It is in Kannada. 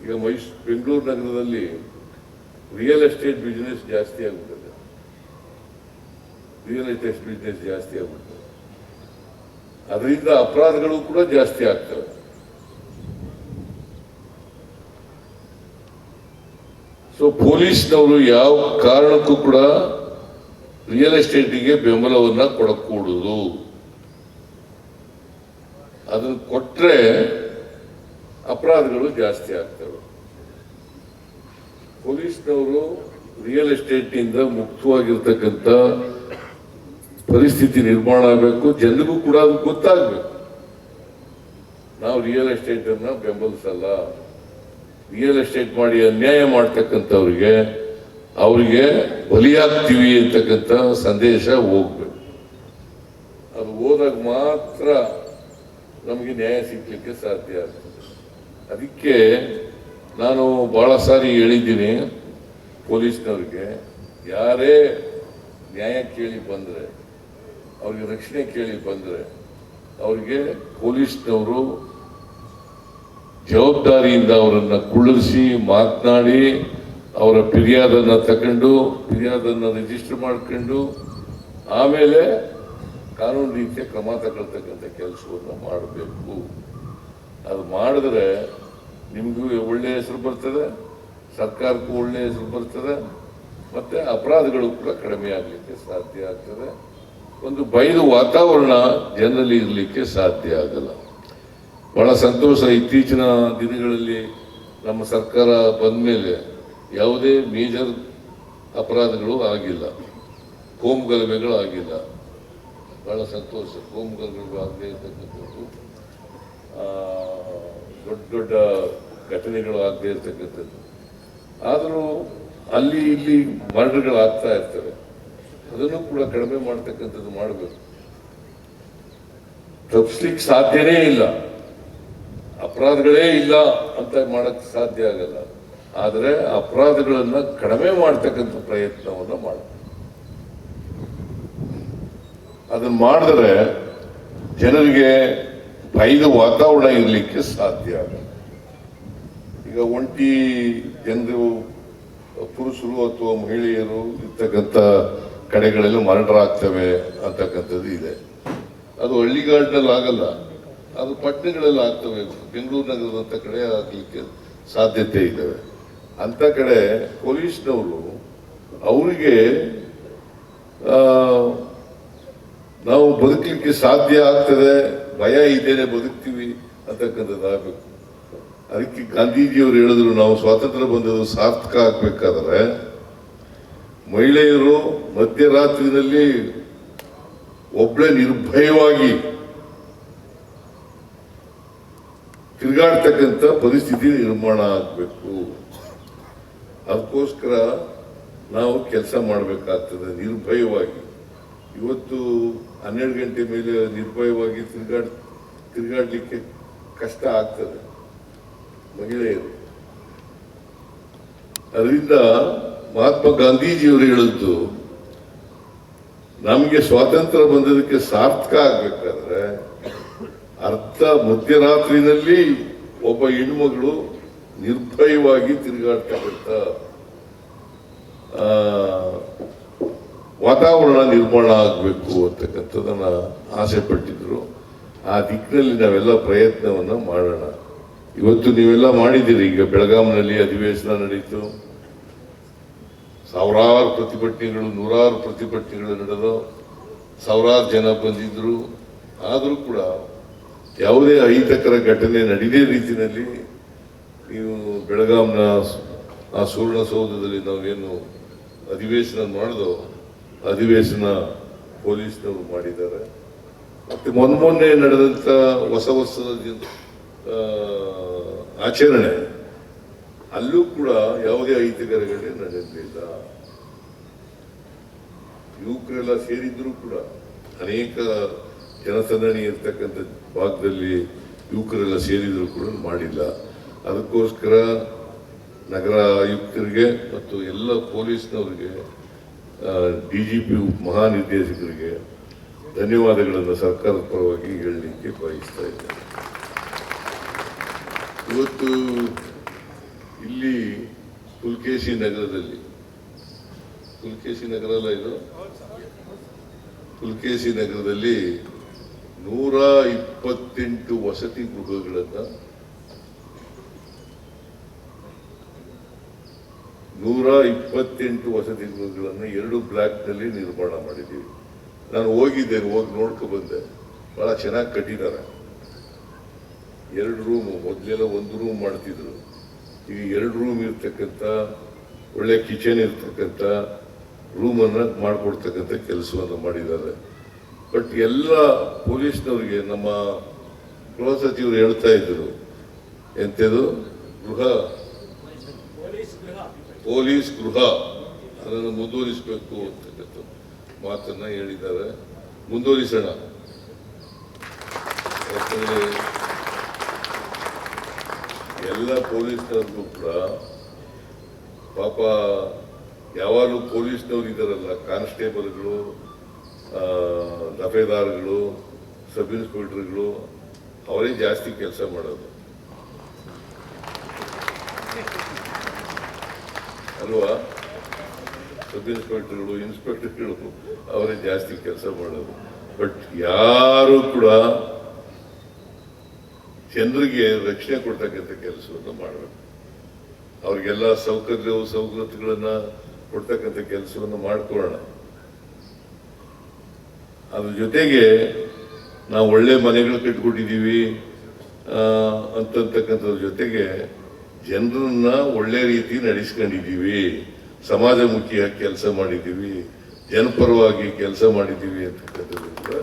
ಈಗ ಬೆಂಗಳೂರು ನಗರದಲ್ಲಿ ರಿಯಲ್ ಎಸ್ಟೇಟ್ ಬಿಸ್ನೆಸ್ ಜಾಸ್ತಿ ಆಗ್ಬಿಟ್ಟಿದೆ. ರಿಯಲ್ ಎಸ್ಟೇಟ್ ಬಿಸ್ನೆಸ್ ಜಾಸ್ತಿ ಆಗ್ಬಿಟ್ಟಿದೆ. ಅದರಿಂದ ಅಪರಾಧಗಳು ಕೂಡ ಜಾಸ್ತಿ ಆಗ್ತವೆ. ಸೊ ಪೊಲೀಸ್ನವರು ಯಾವ ಕಾರಣಕ್ಕೂ ಕೂಡ ರಿಯಲ್ ಎಸ್ಟೇಟಿಗೆ ಬೆಂಬಲವನ್ನ ಕೊಡಕೂಡುದು. ಅದನ್ನು ಕೊಟ್ರೆ ಅಪರಾಧಗಳು ಜಾಸ್ತಿ ಆಗ್ತವೆ. ಪೊಲೀಸ್ನವರು ರಿಯಲ್ ಎಸ್ಟೇಟ್ನಿಂದ ಮುಕ್ತವಾಗಿರ್ತಕ್ಕಂಥ ಪರಿಸ್ಥಿತಿ ನಿರ್ಮಾಣ ಆಗಬೇಕು. ಜನರಿಗೂ ಕೂಡ ಅದು ಗೊತ್ತಾಗಬೇಕು. ನಾವು ರಿಯಲ್ ಎಸ್ಟೇಟ್ ಅನ್ನ ಬೆಂಬಲಿಸಲ್ಲ. ರಿಯಲ್ ಎಸ್ಟೇಟ್ ಮಾಡಿ ಅನ್ಯಾಯ ಮಾಡ್ತಕ್ಕಂಥವ್ರಿಗೆ ಅವರಿಗೆ ಬಲಿಯಾಗ್ತೀವಿ ಅಂತಕ್ಕಂಥ ಸಂದೇಶ ಹೋಗ್ಬೇಕು. ಅದು ಹೋದಾಗ ಮಾತ್ರ ನಮಗೆ ನ್ಯಾಯ ಸಿಗ್ಲಿಕ್ಕೆ ಸಾಧ್ಯ ಆಗ್ತದೆ. ಅದಕ್ಕೆ ನಾನು ಬಹಳ ಸಾರಿ ಹೇಳಿದ್ದೀನಿ ಪೊಲೀಸ್ನವ್ರಿಗೆ, ಯಾರೇ ನ್ಯಾಯ ಕೇಳಿ ಬಂದರೆ, ಅವ್ರಿಗೆ ರಕ್ಷಣೆ ಕೇಳಿ ಬಂದರೆ ಅವ್ರಿಗೆ ಪೊಲೀಸ್ನವರು ಜವಾಬ್ದಾರಿಯಿಂದ ಅವರನ್ನು ಕುಳ್ಳಿರಿಸಿ ಮಾತನಾಡಿ ಅವರ ಫಿರ್ಯಾದನ್ನು ತಗೊಂಡು ಫಿರ್ಯಾದನ್ನು ರಿಜಿಸ್ಟರ್ ಮಾಡ್ಕೊಂಡು ಆಮೇಲೆ ಕಾನೂನು ರೀತಿಯ ಕ್ರಮ ತಗೊಳ್ತಕ್ಕಂಥ ಕೆಲಸವನ್ನು ಮಾಡಬೇಕು. ಅದು ಮಾಡಿದ್ರೆ ನಿಮಗೂ ಒಳ್ಳೆಯ ಹೆಸರು ಬರ್ತದೆ, ಸರ್ಕಾರಕ್ಕೂ ಒಳ್ಳೆಯ ಹೆಸರು ಬರ್ತದೆ, ಮತ್ತೆ ಅಪರಾಧಗಳು ಕೂಡ ಕಡಿಮೆ ಆಗಲಿಕ್ಕೆ ಸಾಧ್ಯ ಆಗ್ತದೆ. ಒಂದು ಭಯದ ವಾತಾವರಣ ಜನರಲ್ಲಿ ಇರಲಿಕ್ಕೆ ಸಾಧ್ಯ ಆಗಲ್ಲ. ಬಹಳ ಸಂತೋಷ, ಇತ್ತೀಚಿನ ದಿನಗಳಲ್ಲಿ ನಮ್ಮ ಸರ್ಕಾರ ಬಂದ ಮೇಲೆ ಯಾವುದೇ ಮೇಜರ್ ಅಪರಾಧಗಳು ಆಗಿಲ್ಲ, ಕೋಮುಗಲಭೆಗಳು ಆಗಿಲ್ಲ. ಬಹಳ ಸಂತೋಷ. ಕೋಮುಗಲಭೆಗಳು ಆಗದೆ ಇರ್ತಕ್ಕಂಥದ್ದು, ದೊಡ್ಡ ದೊಡ್ಡ ಘಟನೆಗಳು ಆಗದೆ ಇರ್ತಕ್ಕಂಥದ್ದು. ಆದರೂ ಅಲ್ಲಿ ಇಲ್ಲಿ ಮರ್ಡರ್ಗಳು ಆಗ್ತಾ ಇರ್ತವೆ. ಅದನ್ನು ಕೂಡ ಕಡಿಮೆ ಮಾಡ್ತಕ್ಕಂಥದ್ದು ಮಾಡಬೇಕು. ತಪ್ಪಿಸ್ಲಿಕ್ಕೆ ಸಾಧ್ಯನೇ ಇಲ್ಲ, ಅಪರಾಧಗಳೇ ಇಲ್ಲ ಅಂತ ಮಾಡಕ್ಕೆ ಸಾಧ್ಯ ಆಗಲ್ಲ. ಆದರೆ ಅಪರಾಧಗಳನ್ನ ಕಡಿಮೆ ಮಾಡ್ತಕ್ಕಂಥ ಪ್ರಯತ್ನವನ್ನು ಮಾಡಬೇಕು. ಅದನ್ನು ಮಾಡಿದ್ರೆ ಜನರಿಗೆ ಭಯದ ವಾತಾವರಣ ಇರಲಿಕ್ಕೆ ಸಾಧ್ಯ ಆಗಲ್ಲ. ಈಗ ಒಂಟಿ ಜನರು, ಪುರುಷರು ಅಥವಾ ಮಹಿಳೆಯರು ಇರ್ತಕ್ಕಂಥ ಕಡೆಗಳೆಲ್ಲ ಮರ್ಡರ್ ಆಗ್ತವೆ ಅಂತಕ್ಕಂಥದ್ದು ಇದೆ. ಅದು ಹಳ್ಳಿಗಾಡಿನಲ್ಲಿ ಆಗಲ್ಲ, ಅದು ಪಟ್ಟಣಗಳಲ್ಲಿ ಆಗ್ತವೆ. ಬೆಂಗಳೂರು ನಗರದಂಥ ಕಡೆ ಆಗಲಿಕ್ಕೆ ಸಾಧ್ಯತೆ ಇದ್ದಾವೆ. ಅಂತ ಕಡೆ ಪೊಲೀಸ್ನವರು ಅವರಿಗೆ ನಾವು ಬದುಕಲಿಕ್ಕೆ ಸಾಧ್ಯ ಆಗ್ತದೆ, ಭಯ ಇದ್ದೇನೆ ಬದುಕ್ತೀವಿ ಅಂತಕ್ಕಂಥದ್ದು ಆಗಬೇಕು. ಅದಕ್ಕೆ ಗಾಂಧೀಜಿಯವರು ಹೇಳಿದ್ರು, ನಾವು ಸ್ವಾತಂತ್ರ್ಯ ಬಂದದ್ದು ಸಾರ್ಥಕ ಆಗ್ಬೇಕಾದ್ರೆ ಮಹಿಳೆಯರು ಮಧ್ಯರಾತ್ರಿನಲ್ಲಿ ಒಬ್ಬಳೇ ನಿರ್ಭಯವಾಗಿ ತಿರುಗಾಡ್ತಕ್ಕಂಥ ಪರಿಸ್ಥಿತಿ ನಿರ್ಮಾಣ ಆಗಬೇಕು. ಅದಕ್ಕೋಸ್ಕರ ನಾವು ಕೆಲಸ ಮಾಡಬೇಕಾಗ್ತದೆ ನಿರ್ಭಯವಾಗಿ. ಇವತ್ತು 12 ಗಂಟೆ ಮೇಲೆ ನಿರ್ಭಯವಾಗಿ ತಿರುಗಾಡ್ಲಿಕ್ಕೆ ಕಷ್ಟ ಆಗ್ತದೆ ಮಹಿಳೆಯರು. ಅದರಿಂದ ಮಹಾತ್ಮ ಗಾಂಧೀಜಿಯವರು ಹೇಳಿದ್ದು, ನಮಗೆ ಸ್ವಾತಂತ್ರ್ಯ ಬಂದದಕ್ಕೆ ಸಾರ್ಥಕ ಆಗ್ಬೇಕಾದ್ರೆ ಅರ್ಥ ಮಧ್ಯರಾತ್ರಿನಲ್ಲಿ ಒಬ್ಬ ಹೆಣ್ಮಗಳು ನಿರ್ಭಯವಾಗಿ ತಿರುಗಾಡ್ತಕ್ಕಂಥ ವಾತಾವರಣ ನಿರ್ಮಾಣ ಆಗಬೇಕು ಅಂತಕ್ಕಂಥದ್ದನ್ನ ಆಸೆ ಪಟ್ಟಿದ್ರು. ಆ ದಿಕ್ಕಿನಲ್ಲಿ ನಾವೆಲ್ಲ ಪ್ರಯತ್ನವನ್ನ ಮಾಡೋಣ. ಇವತ್ತು ನೀವೆಲ್ಲ ಮಾಡಿದ್ದೀರಿ. ಈಗ ಬೆಳಗಾಂನಲ್ಲಿ ಅಧಿವೇಶನ ನಡೀತು, ಸಾವಿರಾರು ಪ್ರತಿಭಟನೆಗಳು, ನೂರಾರು ಪ್ರತಿಭಟನೆಗಳು ನಡೆದು ಸಾವಿರಾರು ಜನ ಬಂದಿದ್ರು. ಆದರೂ ಕೂಡ ಯಾವುದೇ ಅಹಿತಕರ ಘಟನೆ ನಡೆದೇ ರೀತಿಯಲ್ಲಿ ನೀವು ಬೆಳಗಾಂನ ಆ ಸುವರ್ಣಸೌಧದಲ್ಲಿ ನಾವೇನು ಅಧಿವೇಶನ ಮಾಡಿದೋ ಅಧಿವೇಶನ ಪೊಲೀಸ್ನವರು ಮಾಡಿದ್ದಾರೆ. ಮತ್ತೆ ಮೊನ್ನೆ ನಡೆದಂಥ ಹೊಸ ವರ್ಷದ ಆಚರಣೆ ಅಲ್ಲೂ ಕೂಡ ಯಾವುದೇ ಅಹಿತಕರ ಘಟನೆ ನಡೆಯಲಿಲ್ಲ. ಯುವಕರೆಲ್ಲ ಸೇರಿದ್ರು ಕೂಡ ಅನೇಕ ಜನಸಂದಣಿ ಇರ್ತಕ್ಕಂಥ ಭಾಗದಲ್ಲಿ ಯುವಕರೆಲ್ಲ ಸೇರಿದ್ರು ಕೂಡ ಮಾಡಿಲ್ಲ. ಅದಕ್ಕೋಸ್ಕರ ನಗರ ಆಯುಕ್ತರಿಗೆ ಮತ್ತು ಎಲ್ಲ ಪೊಲೀಸ್ನವರಿಗೆ, DGP ಮಹಾನಿರ್ದೇಶಕರಿಗೆ ಧನ್ಯವಾದಗಳನ್ನು ಸರ್ಕಾರದ ಪರವಾಗಿ ಹೇಳಲಿಕ್ಕೆ ಬಯಸ್ತಾ ಇದ್ದೇನೆ. ಇವತ್ತು ಪುಲಕೇಶಿ ನಗರದಲ್ಲಿ, ಪುಲಕೇಶಿ ನಗರ ಅಲ್ಲ ಇದು, ಪುಲಕೇಶಿ ನಗರದಲ್ಲಿ 128 ವಸತಿ ಗೃಹಗಳನ್ನ 128 ವಸತಿ ಗೃಹಗಳನ್ನು 2 ಬ್ಲಾಕ್ನಲ್ಲಿ ನಿರ್ಮಾಣ ಮಾಡಿದ್ದೀವಿ. ನಾನು ಹೋಗಿದ್ದೇನೆ, ಹೋಗಿ ನೋಡ್ಕೊ ಬಂದೆ. ಬಹಳ ಚೆನ್ನಾಗಿ ಕಟ್ಟಿದ್ದಾರೆ. 2 ರೂಮು, ಮೊದಲೆಲ್ಲ 1 ರೂಮ್ ಮಾಡ್ತಿದ್ರು, ಈಗ 2 ರೂಮ್ ಇರ್ತಕ್ಕಂಥ ಒಳ್ಳೆ ಕಿಚನ್ ಇರ್ತಕ್ಕಂಥ ರೂಮನ್ನು ಮಾಡಿಕೊಡ್ತಕ್ಕಂಥ ಕೆಲಸವನ್ನು ಮಾಡಿದ್ದಾರೆ. ಬಟ್ ಎಲ್ಲ ಪೊಲೀಸ್ನವರಿಗೆ ನಮ್ಮ ಗೃಹ ಸಚಿವರು ಹೇಳ್ತಾ ಇದ್ರು, ಎಂಥದ್ದು ಪೊಲೀಸ್ ಗೃಹ ಅದನ್ನು ಮುಂದುವರಿಸಬೇಕು ಅಂತಕ್ಕಂಥ ಮಾತನ್ನ ಹೇಳಿದ್ದಾರೆ. ಮುಂದುವರಿಸೋಣ. ಯಾಕಂದ್ರೆ ಎಲ್ಲ ಪೊಲೀಸ್ನವ್ರಿಗೂ ಕೂಡ ಪಾಪ ಯಾವಾಗಲೂ ಪೊಲೀಸ್ನವ್ರು ಇದ್ದಾರಲ್ಲ, ಕಾನ್ಸ್ಟೇಬಲ್ಗಳು, ದಫೇದಾರ್ಗಳು, ಸಬ್ ಇನ್ಸ್ಪೆಕ್ಟರ್ಗಳು, ಅವರೇ ಜಾಸ್ತಿ ಕೆಲಸ ಮಾಡೋದು ಅಲ್ವಾ? ಸಬ್ ಇನ್ಸ್ಪೆಕ್ಟರ್ಗಳು, ಇನ್ಸ್ಪೆಕ್ಟರ್ಗಳು ಅವರೇ ಜಾಸ್ತಿ ಕೆಲಸ ಮಾಡೋದು. ಬಟ್ ಯಾರು ಕೂಡ ಜನರಿಗೆ ರಕ್ಷಣೆ ಕೊಡ್ತಕ್ಕಂಥ ಕೆಲಸವನ್ನು ಮಾಡಬೇಕು. ಅವ್ರಿಗೆಲ್ಲ ಸವಲತ್ತುಗಳನ್ನ ಕೊಡ್ತಕ್ಕಂಥ ಕೆಲಸವನ್ನು ಮಾಡ್ಕೊಳ್ಳೋಣ. ಅದ್ರ ಜೊತೆಗೆ ನಾವು ಒಳ್ಳೆ ಮನೆಗಳು ಕಟ್ಕೊಟ್ಟಿದ್ದೀವಿ ಅಂತಕ್ಕಂಥದ್ರ ಜೊತೆಗೆ ಜನರನ್ನ ಒಳ್ಳೆ ರೀತಿ ನಡೆಸ್ಕೊಂಡಿದ್ದೀವಿ, ಸಮಾಜಮುಖಿಯಾಗಿ ಕೆಲಸ ಮಾಡಿದ್ದೀವಿ, ಜನಪರವಾಗಿ ಕೆಲಸ ಮಾಡಿದ್ದೀವಿ ಅಂತಕ್ಕಂಥದ್ದು ಕೂಡ